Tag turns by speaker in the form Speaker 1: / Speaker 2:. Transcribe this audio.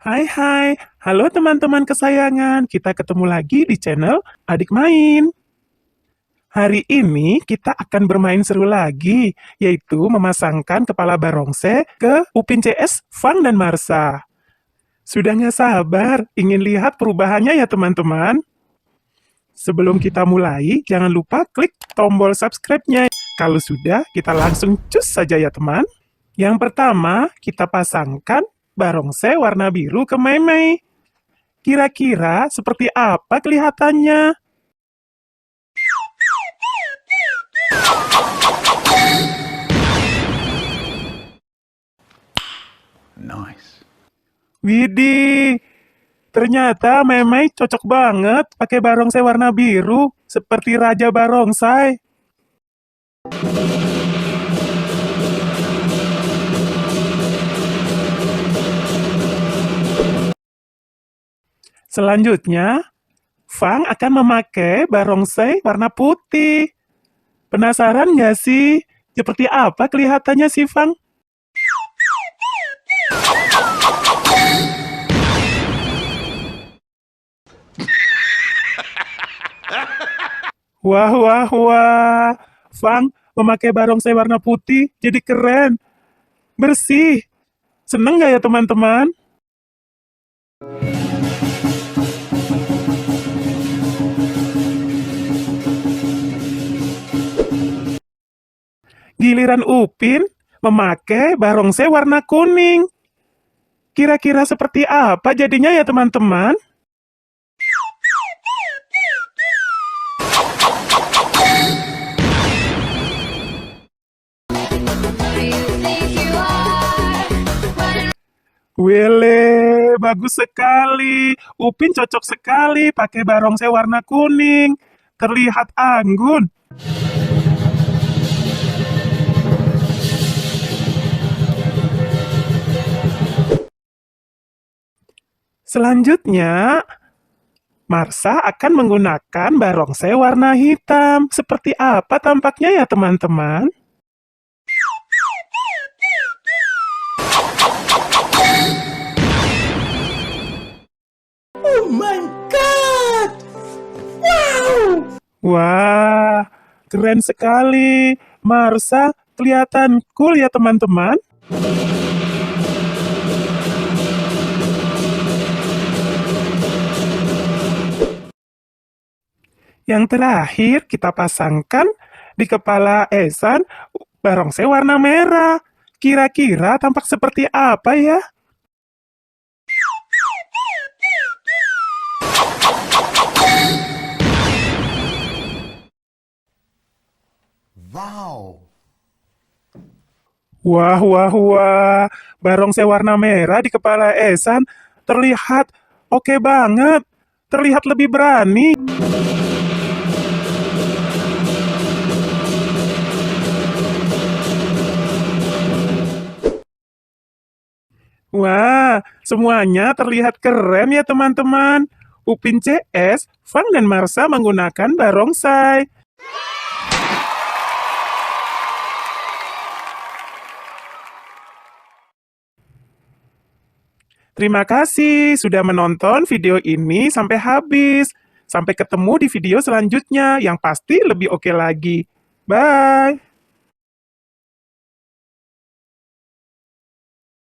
Speaker 1: Hai hai, halo teman-teman kesayangan, kita ketemu lagi di channel Adik Main. Hari ini kita akan bermain seru lagi, yaitu memasangkan kepala barongsai ke Upin CS, Fang dan Marsa. Sudah nggak sabar, ingin lihat perubahannya ya teman-teman? Sebelum kita mulai, jangan lupa klik tombol subscribe-nya. Kalau sudah, kita langsung cus saja ya teman. Yang pertama, kita pasangkan barongsai warna biru ke Mei. Kira-kira seperti apa kelihatannya?
Speaker 2: Nice.
Speaker 1: Widih, ternyata Mei cocok banget pakai barongsai warna biru, seperti Raja Barongsai. Selanjutnya, Fang akan memakai barongsai warna putih. Penasaran nggak sih? Seperti apa kelihatannya si Fang? Wah, wah, wah. Fang memakai barongsai warna putih jadi keren. Bersih. Seneng nggak ya teman-teman? Giliran Upin memakai barongsai warna kuning. Kira-kira seperti apa jadinya ya teman-teman? Wele, bagus sekali. Upin cocok sekali pakai barongsai warna kuning. Terlihat anggun. Selanjutnya, Marsa akan menggunakan barongsai warna hitam. Seperti apa tampaknya ya teman-teman?
Speaker 3: Oh my god! Wow!
Speaker 1: Wah, keren sekali. Marsa kelihatan cool ya teman-teman. Yang terakhir kita pasangkan di kepala Ehsan barongsai warna merah. Kira-kira tampak seperti apa ya?
Speaker 2: Wow.
Speaker 1: Wah, wah, wah. Barongsai warna merah di kepala Ehsan terlihat oke banget. Terlihat lebih berani. Wah, semuanya terlihat keren ya teman-teman. Upin CS, Fang dan Marsa menggunakan barongsai. Terima kasih sudah menonton video ini sampai habis. Sampai ketemu di video selanjutnya yang pasti lebih oke lagi. Bye!